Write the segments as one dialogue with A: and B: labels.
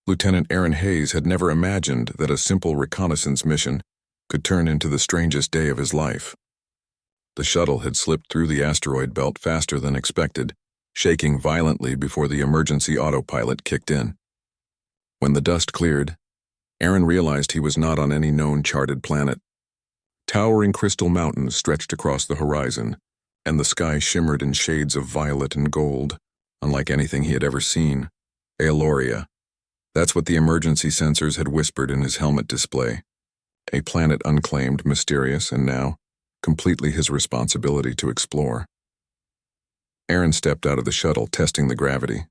A: Lieutenant Aaron Hayes had never imagined that a simple reconnaissance mission could turn into the strangest day of his life. The shuttle had slipped through the asteroid belt faster than expected, shaking violently before the emergency autopilot kicked in. When the dust cleared, Aaron realized he was not on any known charted planet. Towering crystal mountains stretched across the horizon, and the sky shimmered in shades of violet and gold, unlike anything he had ever seen. Aeloria. That's what the emergency sensors had whispered in his helmet display. A planet unclaimed, mysterious, and now completely his responsibility to explore. Aaron stepped out of the shuttle, testing the gravity.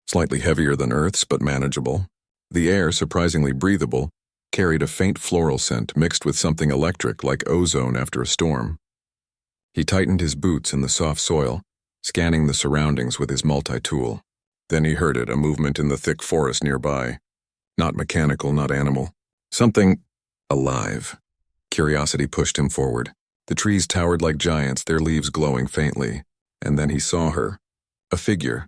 A: Slightly heavier than Earth's, but manageable. The air, surprisingly breathable, carried a faint floral scent mixed with something electric like ozone after a storm. He tightened his boots in the soft soil, scanning the surroundings with his multi-tool. Then he heard it, a movement in the thick forest nearby. Not mechanical, not animal. Something alive. Curiosity pushed him forward. The trees towered like giants, their leaves glowing faintly. And then he saw her. A figure,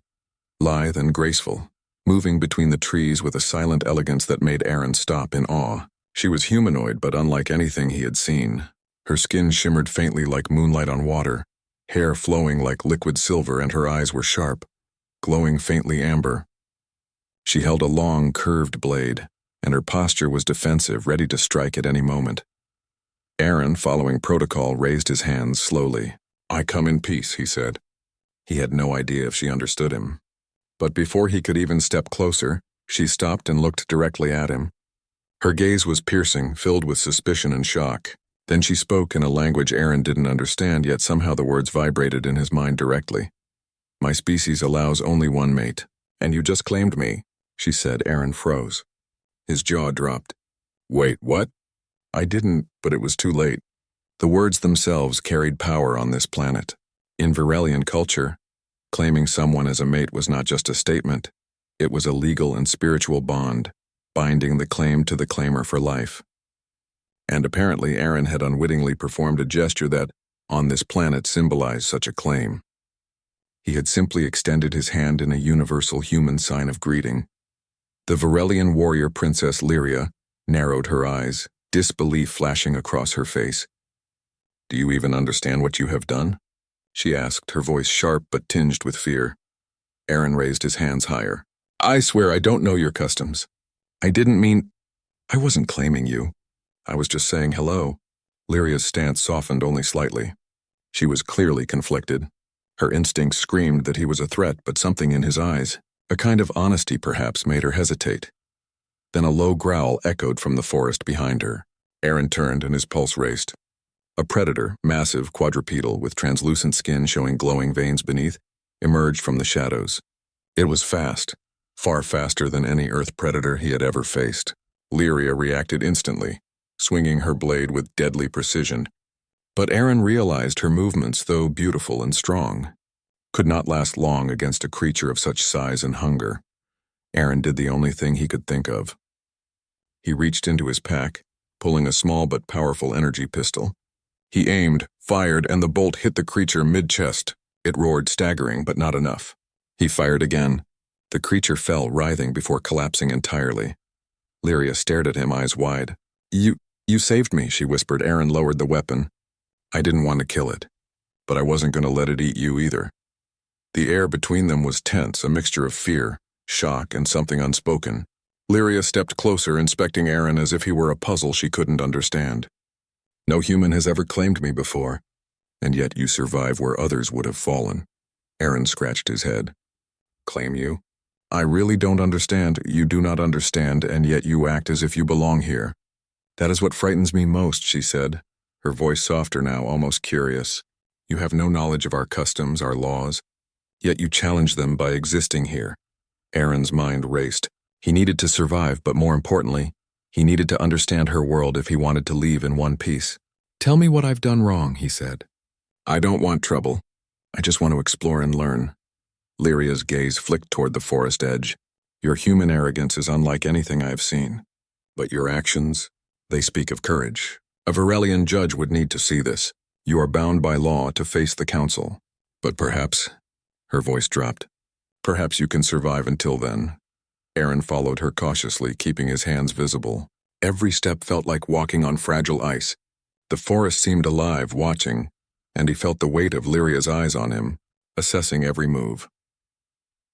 A: lithe and graceful, moving between the trees with a silent elegance that made Aaron stop in awe. She was humanoid, but unlike anything he had seen. Her skin shimmered faintly like moonlight on water, hair flowing like liquid silver, and her eyes were sharp, glowing faintly amber. She held a long, curved blade, and her posture was defensive, ready to strike at any moment. Aaron, following protocol, raised his hands slowly. "I come in peace," he said. He had no idea if she understood him. But before he could even step closer, she stopped and looked directly at him. Her gaze was piercing, filled with suspicion and shock. Then she spoke in a language Aaron didn't understand, yet somehow the words vibrated in his mind directly. "My species allows only one mate, and you just claimed me," she said. Aaron froze. His jaw dropped. "Wait, what?" "I didn't, but it was too late." The words themselves carried power on this planet. In Virelian culture, claiming someone as a mate was not just a statement. It was a legal and spiritual bond, binding the claim to the claimer for life. And apparently Aaron had unwittingly performed a gesture that, on this planet, symbolized such a claim. He had simply extended his hand in a universal human sign of greeting. The Virelian warrior Princess Lyria narrowed her eyes, disbelief flashing across her face. "Do you even understand what you have done?" she asked, her voice sharp but tinged with fear. Aaron raised his hands higher. "I swear I don't know your customs. I didn't mean... I wasn't claiming you. I was just saying hello." Lyria's stance softened only slightly. She was clearly conflicted. Her instincts screamed that he was a threat, but something in his eyes, a kind of honesty perhaps, made her hesitate. Then a low growl echoed from the forest behind her. Aaron turned and his pulse raced. A predator, massive, quadrupedal, with translucent skin showing glowing veins beneath, emerged from the shadows. It was fast, far faster than any Earth predator he had ever faced. Lyria reacted instantly, swinging her blade with deadly precision. But Aaron realized her movements, though beautiful and strong, could not last long against a creature of such size and hunger. Aaron did the only thing he could think of. He reached into his pack, pulling a small but powerful energy pistol. He aimed, fired, and the bolt hit the creature mid-chest. It roared, staggering, but not enough. He fired again. The creature fell, writhing before collapsing entirely. Lyria stared at him, eyes wide. You saved me," she whispered. Aaron lowered the weapon. "I didn't want to kill it, but I wasn't going to let it eat you either." The air between them was tense, a mixture of fear, shock, and something unspoken. Lyria stepped closer, inspecting Aaron as if he were a puzzle she couldn't understand. "No human has ever claimed me before, and yet you survive where others would have fallen." Aaron scratched his head. "Claim you? I really don't understand." "You do not understand, and yet you act as if you belong here." "That is what frightens me most," she said, her voice softer now, almost curious. "You have no knowledge of our customs, our laws, yet you challenge them by existing here." Aaron's mind raced. He needed to survive, but more importantly, he needed to understand her world if he wanted to leave in one piece. "Tell me what I've done wrong," he said. "I don't want trouble. I just want to explore and learn." Lyria's gaze flicked toward the forest edge. "Your human arrogance is unlike anything I have seen. But your actions, they speak of courage. A Virelian judge would need to see this. You are bound by law to face the council. But perhaps," her voice dropped, "perhaps you can survive until then." Aaron followed her cautiously, keeping his hands visible. Every step felt like walking on fragile ice. The forest seemed alive, watching, and he felt the weight of Lyria's eyes on him, assessing every move.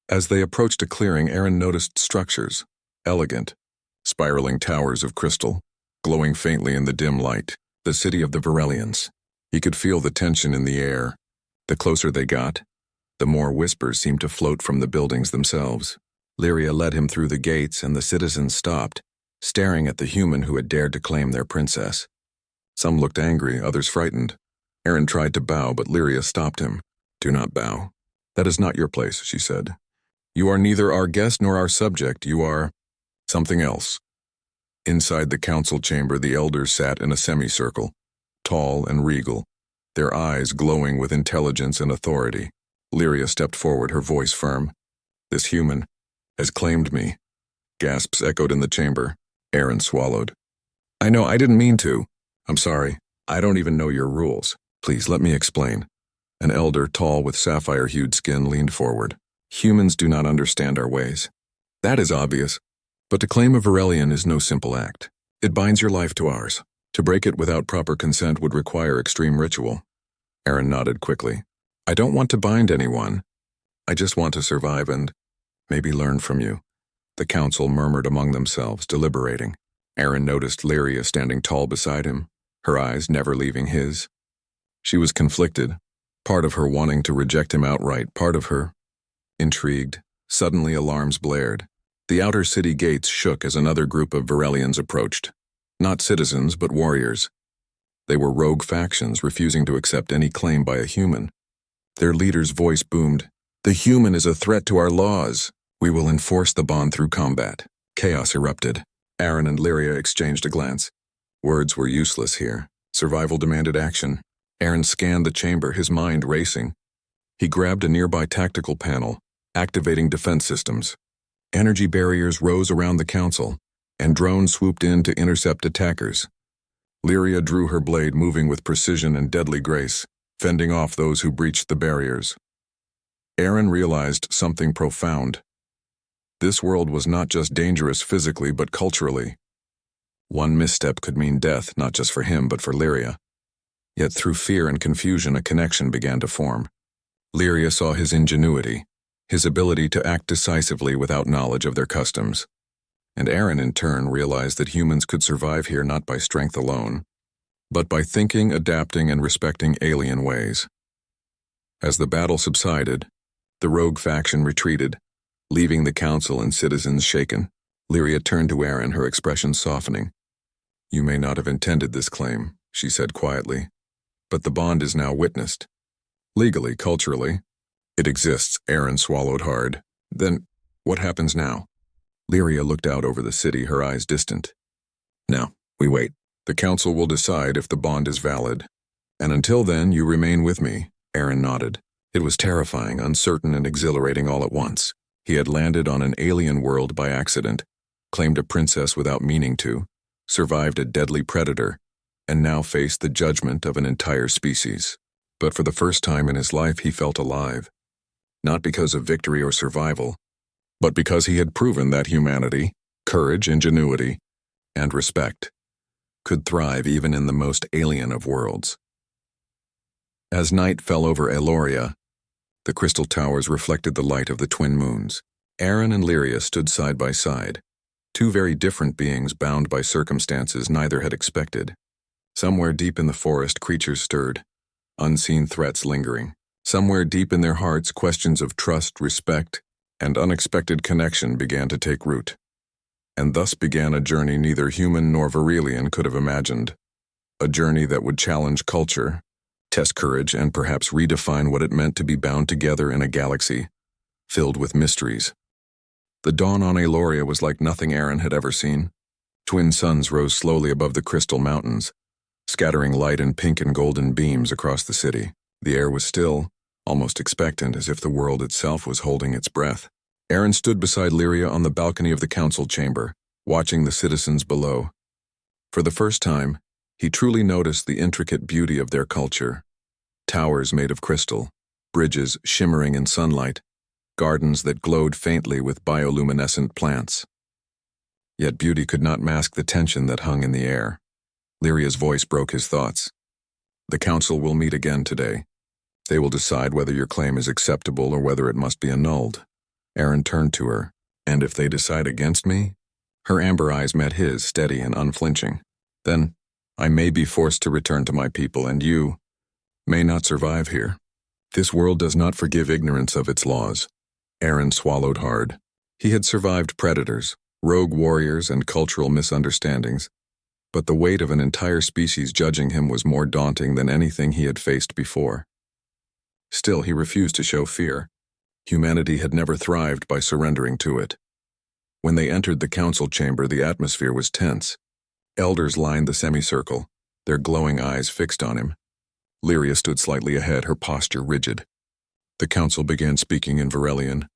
A: As they approached a clearing, Aaron noticed structures, elegant, spiraling towers of crystal, glowing faintly in the dim light, the city of the Varelians. He could feel the tension in the air. The closer they got, the more whispers seemed to float from the buildings themselves. Lyria led him through the gates, and the citizens stopped, staring at the human who had dared to claim their princess. Some looked angry, others frightened. Aaron tried to bow, but Lyria stopped him. "Do not bow. That is not your place," she said. "You are neither our guest nor our subject. You are something else." Inside the council chamber, the elders sat in a semicircle, tall and regal, their eyes glowing with intelligence and authority. Lyria stepped forward, her voice firm. "This human has claimed me." Gasps echoed in the chamber. Aaron swallowed. "I know, I didn't mean to. I'm sorry. I don't even know your rules. Please, let me explain." An elder, tall with sapphire-hued skin, leaned forward. "Humans do not understand our ways. That is obvious. But to claim a Varelian is no simple act. It binds your life to ours. To break it without proper consent would require extreme ritual." Aaron nodded quickly. "I don't want to bind anyone. I just want to survive and maybe learn from you." The council murmured among themselves, deliberating. Aaron noticed Lyria standing tall beside him, her eyes never leaving his. She was conflicted, part of her wanting to reject him outright, part of her intrigued. Suddenly alarms blared. The outer city gates shook as another group of Varelians approached. Not citizens, but warriors. They were rogue factions refusing to accept any claim by a human. Their leader's voice boomed, "The human is a threat to our laws. We will enforce the bond through combat." Chaos erupted. Aaron and Lyria exchanged a glance. Words were useless here. Survival demanded action. Aaron scanned the chamber, his mind racing. He grabbed a nearby tactical panel, activating defense systems. Energy barriers rose around the council, and drones swooped in to intercept attackers. Lyria drew her blade, moving with precision and deadly grace, fending off those who breached the barriers. Aaron realized something profound. This world was not just dangerous physically, but culturally. One misstep could mean death, not just for him, but for Lyria. Yet through fear and confusion, a connection began to form. Lyria saw his ingenuity, his ability to act decisively without knowledge of their customs. And Aaron, in turn, realized that humans could survive here not by strength alone, but by thinking, adapting, and respecting alien ways. As the battle subsided, the rogue faction retreated, leaving the council and citizens shaken. Lyria turned to Aaron, her expression softening. "You may not have intended this claim," she said quietly, "but the bond is now witnessed. Legally, culturally, it exists." Aaron swallowed hard. "Then, what happens now?" Lyria looked out over the city, her eyes distant. "Now, we wait. The council will decide if the bond is valid. And until then, you remain with me." Aaron nodded. It was terrifying, uncertain, and exhilarating all at once. He had landed on an alien world by accident, claimed a princess without meaning to, survived a deadly predator, and now faced the judgment of an entire species. But for the first time in his life, he felt alive. Not because of victory or survival, but because he had proven that humanity, courage, ingenuity, and respect could thrive even in the most alien of worlds. As night fell over Eloria, the crystal towers reflected the light of the twin moons. Aaron and Lyria stood side by side, two very different beings bound by circumstances neither had expected. Somewhere deep in the forest, creatures stirred, unseen threats lingering. Somewhere deep in their hearts, questions of trust, respect, and unexpected connection began to take root. And thus began a journey neither human nor Varelian could have imagined. A journey that would challenge culture, test courage, and perhaps redefine what it meant to be bound together in a galaxy filled with mysteries. The dawn on Eloria was like nothing Aaron had ever seen. Twin suns rose slowly above the crystal mountains, scattering light in pink and golden beams across the city. The air was still, almost expectant, as if the world itself was holding its breath. Aaron stood beside Lyria on the balcony of the council chamber, watching the citizens below. For the first time, he truly noticed the intricate beauty of their culture. Towers made of crystal, bridges shimmering in sunlight, gardens that glowed faintly with bioluminescent plants. Yet beauty could not mask the tension that hung in the air. Lyria's voice broke his thoughts. The council will meet again today. They will decide whether your claim is acceptable or whether it must be annulled. Aaron turned to her. And if they decide against me? Her amber eyes met his, steady and unflinching. Then, I may be forced to return to my people, and you may not survive here. This world does not forgive ignorance of its laws. Aaron swallowed hard. He had survived predators, rogue warriors, and cultural misunderstandings, but the weight of an entire species judging him was more daunting than anything he had faced before. Still, he refused to show fear. Humanity had never thrived by surrendering to it. When they entered the council chamber, the atmosphere was tense. Elders lined the semicircle, their glowing eyes fixed on him. Lyria stood slightly ahead, her posture rigid. The council began speaking in Varelian,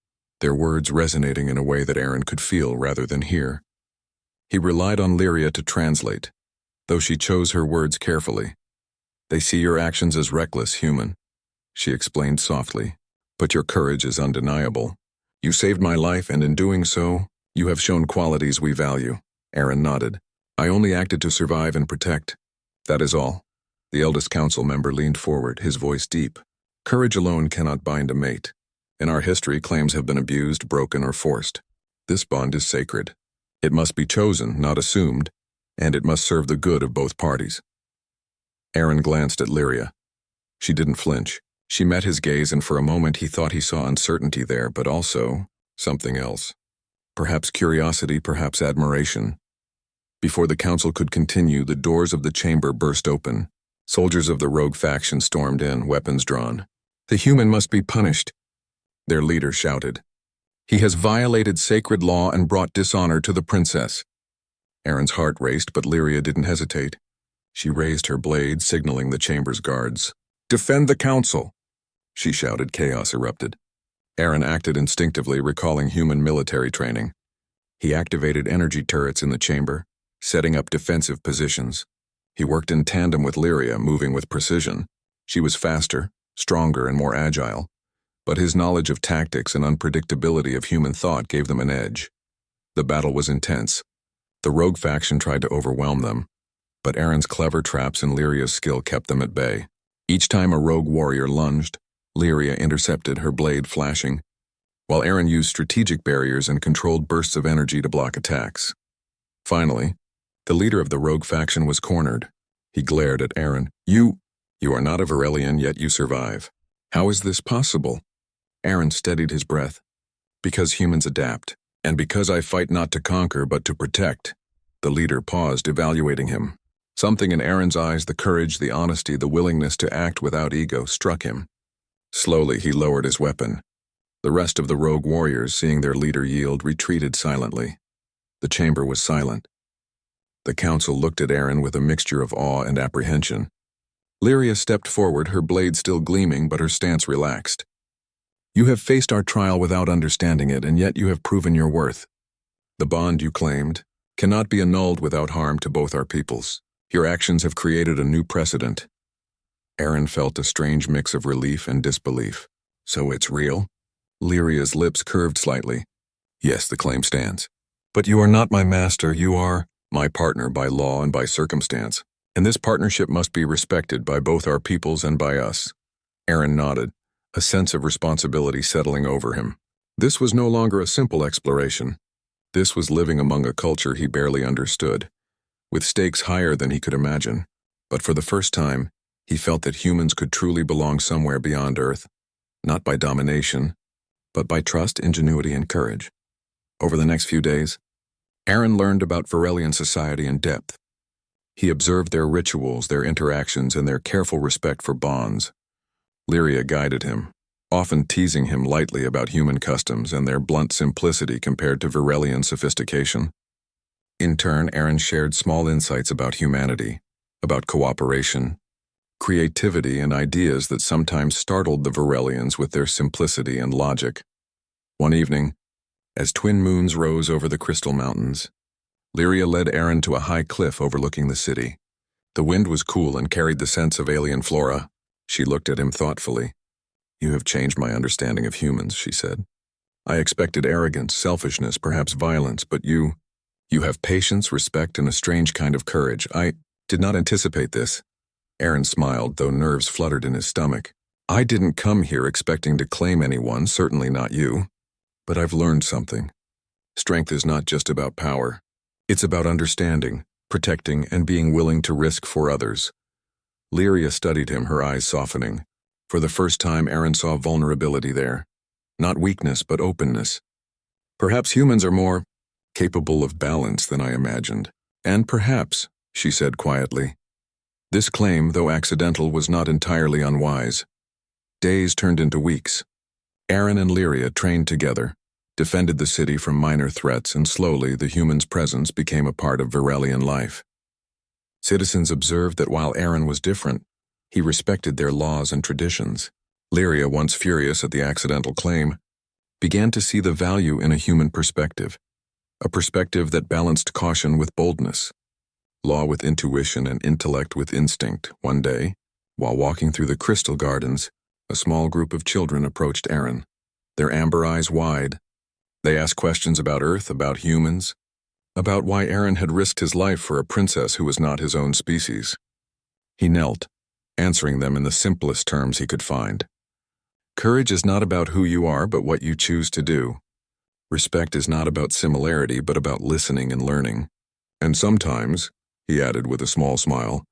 A: their words resonating in a way that Aaron could feel rather than hear. He relied on Lyria to translate, though she chose her words carefully. They see your actions as reckless, human, she explained softly, but your courage is undeniable. You saved my life, and in doing so, you have shown qualities we value. Aaron nodded. I only acted to survive and protect. That is all. The eldest council member leaned forward, his voice deep. Courage alone cannot bind a mate. In our history, claims have been abused, broken, or forced. This bond is sacred. It must be chosen, not assumed, and it must serve the good of both parties. Aaron glanced at Lyria. She didn't flinch. She met his gaze, and for a moment he thought he saw uncertainty there, but also something else. Perhaps curiosity, perhaps admiration. Before the council could continue, the doors of the chamber burst open. Soldiers of the rogue faction stormed in, weapons drawn. The human must be punished, their leader shouted. He has violated sacred law and brought dishonor to the princess. Aaron's heart raced, but Lyria didn't hesitate. She raised her blade, signaling the chamber's guards. Defend the council, she shouted. Chaos erupted. Aaron acted instinctively, recalling human military training. He activated energy turrets in the chamber, setting up defensive positions. He worked in tandem with Lyria, moving with precision. She was faster, stronger, and more agile, but his knowledge of tactics and unpredictability of human thought gave them an edge. The battle was intense. The rogue faction tried to overwhelm them, but Aaron's clever traps and Lyria's skill kept them at bay. Each time a rogue warrior lunged, Lyria intercepted, her blade flashing, while Aaron used strategic barriers and controlled bursts of energy to block attacks. Finally, the leader of the rogue faction was cornered. He glared at Aaron. You are not a Varelian, yet you survive. How is this possible? Aaron steadied his breath. Because humans adapt, and because I fight not to conquer but to protect. The leader paused, evaluating him. Something in Aaron's eyes, the courage, the honesty, the willingness to act without ego, struck him. Slowly, he lowered his weapon. The rest of the rogue warriors, seeing their leader yield, retreated silently. The chamber was silent. The council looked at Aaron with a mixture of awe and apprehension. Lyria stepped forward, her blade still gleaming, but her stance relaxed. You have faced our trial without understanding it, and yet you have proven your worth. The bond you claimed cannot be annulled without harm to both our peoples. Your actions have created a new precedent. Aaron felt a strange mix of relief and disbelief. So it's real? Lyria's lips curved slightly. Yes, the claim stands. But you are not my master, you are my partner by law and by circumstance, and this partnership must be respected by both our peoples and by us. Aaron nodded, a sense of responsibility settling over him. This was no longer a simple exploration. This was living among a culture he barely understood, with stakes higher than he could imagine. But for the first time, he felt that humans could truly belong somewhere beyond Earth, not by domination, but by trust, ingenuity, and courage. Over the next few days, Aaron learned about Varelian society in depth. He observed their rituals, their interactions, and their careful respect for bonds. Lyria guided him, often teasing him lightly about human customs and their blunt simplicity compared to Varelian sophistication. In turn, Aaron shared small insights about humanity, about cooperation, creativity, and ideas that sometimes startled the Varelians with their simplicity and logic. One evening, as twin moons rose over the Crystal Mountains, Lyria led Aaron to a high cliff overlooking the city. The wind was cool and carried the sense of alien flora. She looked at him thoughtfully. You have changed my understanding of humans, she said. I expected arrogance, selfishness, perhaps violence, but you have patience, respect, and a strange kind of courage. I did not anticipate this. Aaron smiled, though nerves fluttered in his stomach. I didn't come here expecting to claim anyone, certainly not you. But I've learned something. Strength is not just about power. It's about understanding, protecting, and being willing to risk for others. Lyria studied him, her eyes softening. For the first time, Aaron saw vulnerability there. Not weakness, but openness. Perhaps humans are more capable of balance than I imagined. And perhaps, she said quietly. This claim, though accidental, was not entirely unwise. Days turned into weeks. Aaron and Lyria trained together, defended the city from minor threats, and slowly the human's presence became a part of Varelian life. Citizens observed that while Aaron was different, he respected their laws and traditions. Lyria, once furious at the accidental claim, began to see the value in a human perspective, a perspective that balanced caution with boldness, law with intuition, and intellect with instinct. One day, while walking through the crystal gardens, a small group of children approached Aaron, their amber eyes wide. They asked questions about Earth, about humans, about why Aaron had risked his life for a princess who was not his own species. He knelt, answering them in the simplest terms he could find. Courage is not about who you are, but what you choose to do. Respect is not about similarity, but about listening and learning. And sometimes, he added with a small smile,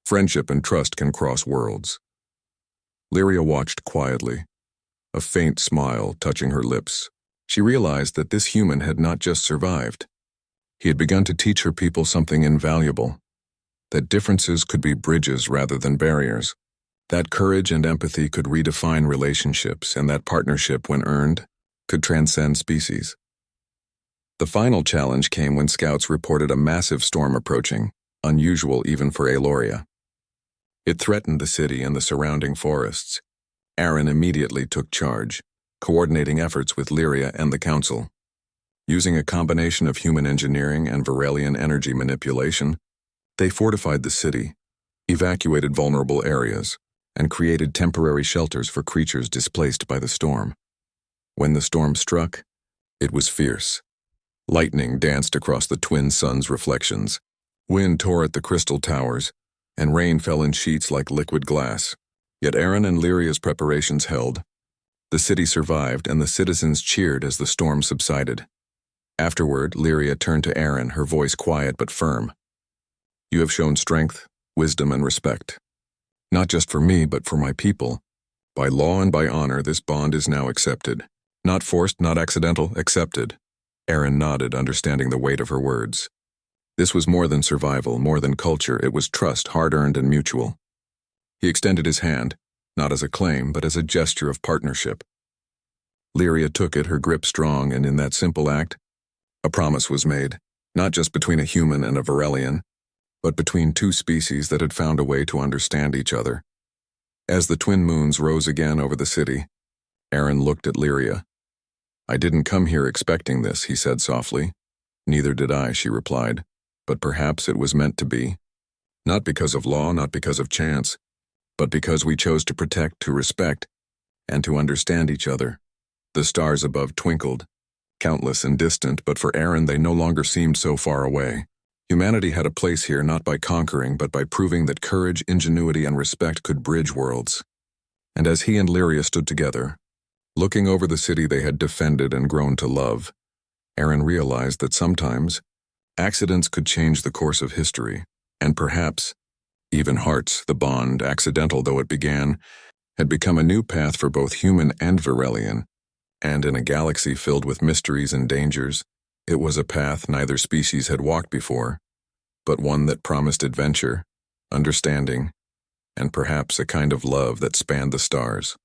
A: friendship and trust can cross worlds. Lyria watched quietly, a faint smile touching her lips. She realized that this human had not just survived. He had begun to teach her people something invaluable, that differences could be bridges rather than barriers, that courage and empathy could redefine relationships, and that partnership, when earned, could transcend species. The final challenge came when scouts reported a massive storm approaching, unusual even for Aloria. It threatened the city and the surrounding forests. Aaron immediately took charge, coordinating efforts with Lyria and the council. Using a combination of human engineering and Varelian energy manipulation, they fortified the city, evacuated vulnerable areas, and created temporary shelters for creatures displaced by the storm. When the storm struck, it was fierce. Lightning danced across the twin suns' reflections. Wind tore at the crystal towers, and rain fell in sheets like liquid glass. Yet Aaron and Lyria's preparations held. The city survived, and the citizens cheered as the storm subsided. Afterward, Lyria turned to Aaron, her voice quiet but firm. You have shown strength, wisdom, and respect. Not just for me, but for my people. By law and by honor, this bond is now accepted. Not forced, not accidental, accepted. Aaron nodded, understanding the weight of her words. This was more than survival, more than culture. It was trust, hard-earned and mutual. He extended his hand, not as a claim, but as a gesture of partnership. Lyria took it, her grip strong, and in that simple act, a promise was made, not just between a human and a Varelian, but between two species that had found a way to understand each other. As the twin moons rose again over the city, Aaron looked at Lyria. I didn't come here expecting this, he said softly. Neither did I, she replied, but perhaps it was meant to be. Not because of law, not because of chance, but because we chose to protect, to respect, and to understand each other. The stars above twinkled, countless and distant, but for Aaron they no longer seemed so far away. Humanity had a place here not by conquering, but by proving that courage, ingenuity, and respect could bridge worlds. And as he and Lyria stood together, looking over the city they had defended and grown to love, Aaron realized that sometimes accidents could change the course of history, and perhaps even hearts. The bond, accidental though it began, had become a new path for both human and Varelian, and in a galaxy filled with mysteries and dangers, it was a path neither species had walked before, but one that promised adventure, understanding, and perhaps a kind of love that spanned the stars.